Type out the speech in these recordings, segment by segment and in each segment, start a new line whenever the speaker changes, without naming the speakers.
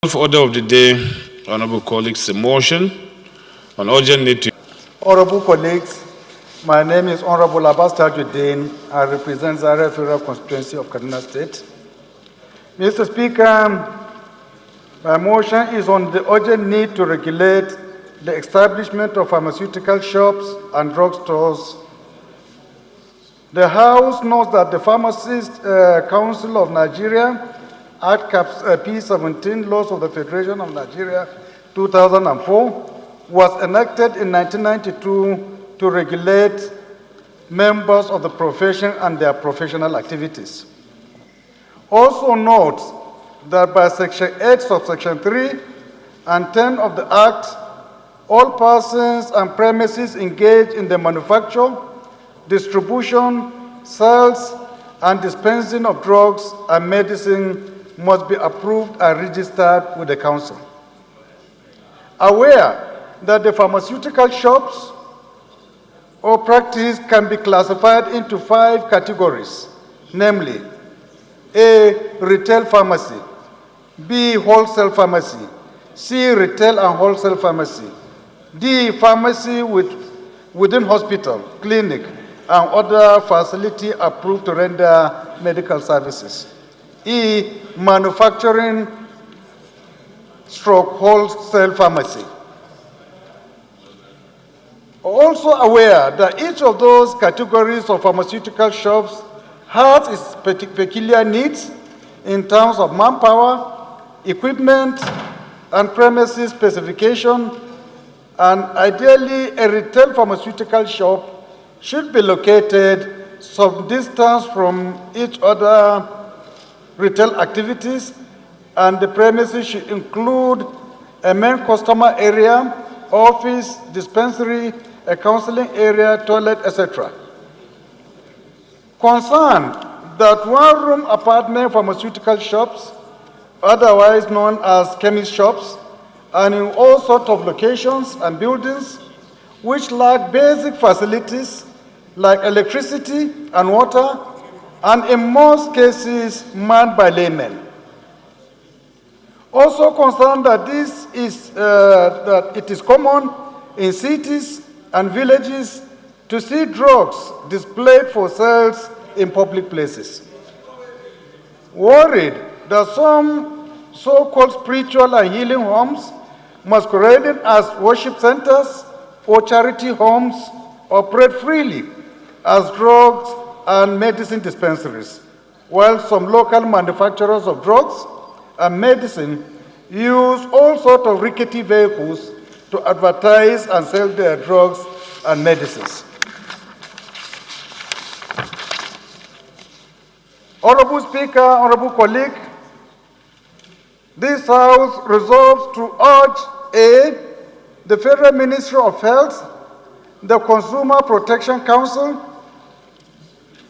Order of the day, honorable colleagues, a motion on urgent need to.
Honorable colleagues, my name is Hon Abbas Tajudeen. I represent Zaria Federal Constituency of Kaduna State. Mr. Speaker, my motion is on the urgent need to regulate the establishment of pharmaceutical shops and drugstores. The House knows that the Pharmacist Council of Nigeria Act P17, Laws of the Federation of Nigeria, 2004, was enacted in 1992 to regulate members of the profession and their professional activities. Also note that by Section 8, Subsection 3 and 10 of the Act, all persons and premises engaged in the manufacture, distribution, sales, and dispensing of drugs and medicine must be approved and registered with the Council. Aware that the pharmaceutical shops or practice can be classified into 5 categories, namely A, retail pharmacy, B, wholesale pharmacy, C, retail and wholesale pharmacy, D, pharmacy within hospital, clinic, and other facility approved to render medical services, E, manufacturing / wholesale pharmacy. Also aware that each of those categories of pharmaceutical shops has its peculiar needs in terms of manpower, equipment, and premises specification, and ideally a retail pharmaceutical shop should be located some distance from each other retail activities, and the premises should include a main customer area, office, dispensary, a counseling area, toilet, etc. Concerned that one-room apartment pharmaceutical shops, otherwise known as chemist shops, and in all sorts of locations and buildings which lack basic facilities like electricity and water, and in most cases manned by laymen. Also concerned that that it is common in cities and villages to see drugs displayed for sales in public places. Worried that some so-called spiritual and healing homes masquerading as worship centers or charity homes operate freely as drugs and medicine dispensaries, while some local manufacturers of drugs and medicine use all sorts of rickety vehicles to advertise and sell their drugs and medicines. Honorable Speaker, honorable colleague, this House resolves to urge A, the Federal Ministry of Health, the Consumer Protection Council,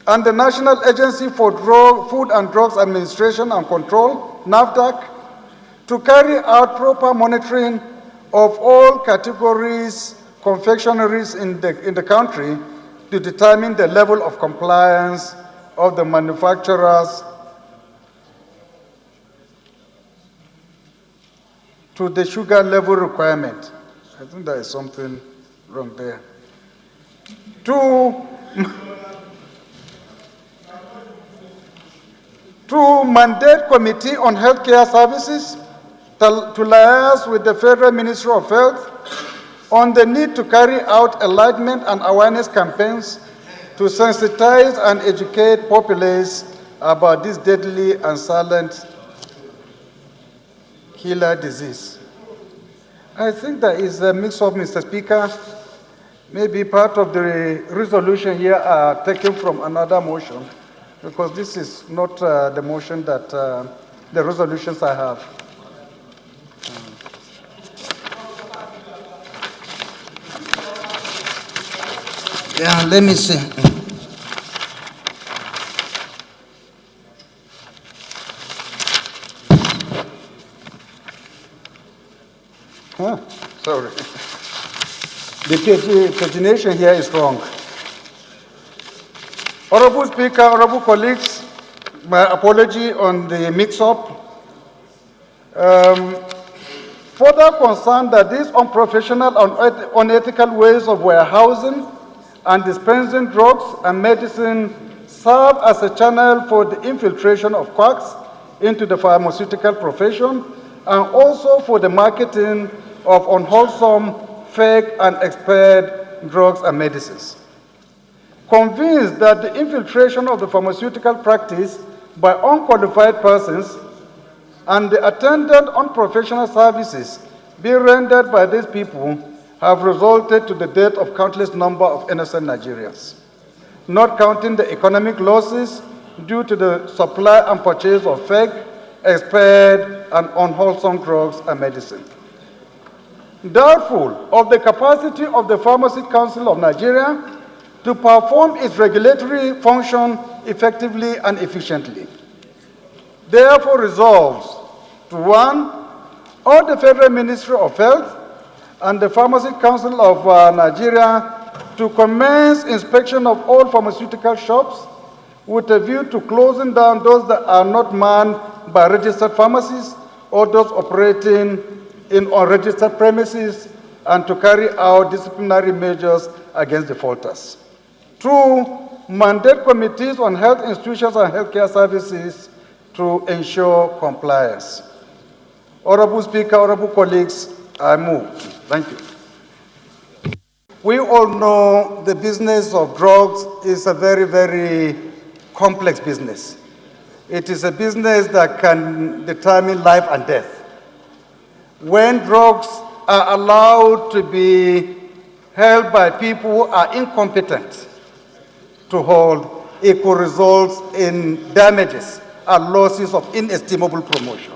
and the National Agency for Food and Drugs Administration and Control, NAFDAC, to carry out proper monitoring of all categories confectionaries in the country to determine the level of compliance of the manufacturers to the sugar level requirement. I think there is something wrong there. 2, to mandate Committee on Healthcare Services to liaise with the Federal Ministry of Health on the need to carry out enlightenment and awareness campaigns to sensitize and educate populace about this deadly and silent killer disease. I think there is a mix-up, Mr. Speaker. Maybe part of the resolution here are taken from another motion, because this is not the motion that the resolutions I have.
Yeah, let me see.
Sorry. The pagination here is wrong. Honorable Speaker, honorable colleagues, my apology on the mix-up. Further concerned that these unprofessional and unethical ways of warehousing and dispensing drugs and medicine serve as a channel for the infiltration of quacks into the pharmaceutical profession and also for the marketing of unwholesome, fake, and expired drugs and medicines. Convinced that the infiltration of the pharmaceutical practice by unqualified persons and the attendant unprofessional services being rendered by these people have resulted to the death of countless number of innocent Nigerians, not counting the economic losses due to the supply and purchase of fake, expired, and unwholesome drugs and medicine. Doubtful of the capacity of the Pharmacy Council of Nigeria to perform its regulatory function effectively and efficiently. Therefore resolves to 1, all the Federal Ministry of Health and the Pharmacy Council of Nigeria to commence inspection of all pharmaceutical shops with a view to closing down those that are not manned by registered pharmacies or those operating in unregistered premises, and to carry out disciplinary measures against defaulters. 2, mandate committees on health institutions and healthcare services to ensure compliance. Honorable Speaker, honorable colleagues, I move. Thank you. We all know the business of drugs is a very, very complex business. It is a business that can determine life and death. When drugs are allowed to be held by people who are incompetent to hold, it could result in damages and losses of inestimable promotion.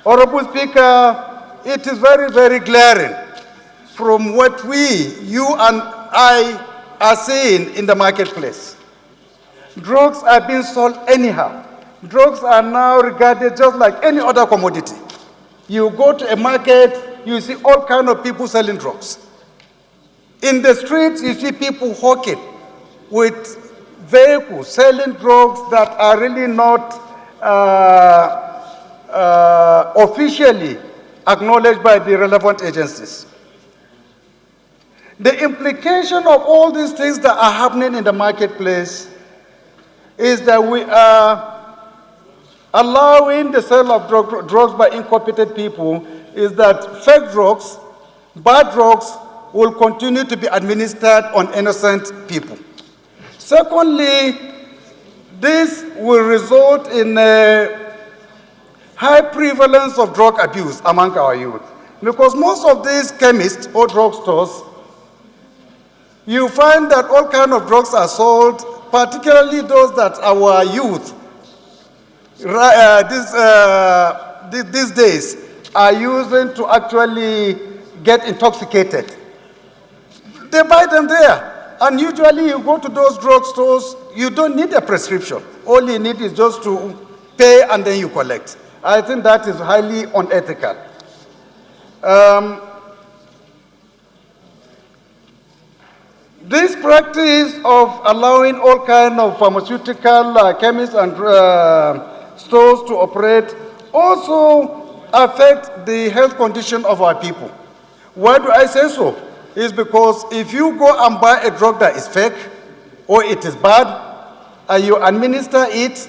Honorable Speaker, it is very, very glaring from what you and I are seeing in the marketplace. Drugs are being sold anyhow. Drugs are now regarded just like any other commodity. You go to a market, you see all kinds of people selling drugs. In the streets, you see people hawking with vehicles selling drugs that are really not officially acknowledged by the relevant agencies. The implication of all these things that are happening in the marketplace is that we are allowing the sale of drugs by incompetent people, is that fake drugs, bad drugs, will continue to be administered on innocent people. Secondly, this will result in a high prevalence of drug abuse among our youth. Because most of these chemists or drugstores, you find that all kinds of drugs are sold, particularly those that our youth these days are using to actually get intoxicated. They buy them there. And usually you go to those drugstores, you don't need a prescription. All you need is just to pay and then you collect. I think that is highly unethical. This practice of allowing all kinds of pharmaceutical chemists and stores to operate also affect the health condition of our people. Why do I say so? It's because if you go and buy a drug that is fake or it is bad and you administer it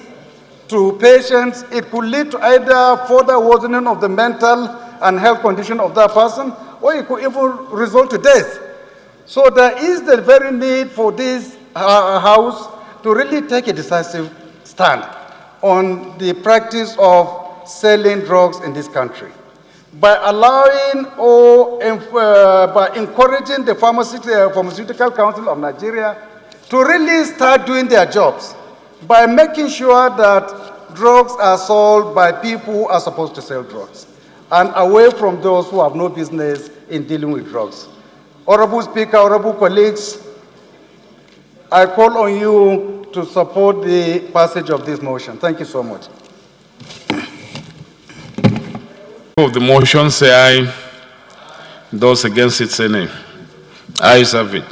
to patients, it could lead to either further worsening of the mental and health condition of that person, or it could even result to death. So there is the very need for this House to really take a decisive stand on the practice of selling drugs in this country. By allowing or by encouraging the Pharmaceutical Council of Nigeria to really start doing their jobs, by making sure that drugs are sold by people who are supposed to sell drugs, and away from those who have no business in dealing with drugs. Honorable Speaker, honorable colleagues, I call on you to support the passage of this motion. Thank you so much.
Of the motion, say aye. Those against it, say nay. Ayes have it.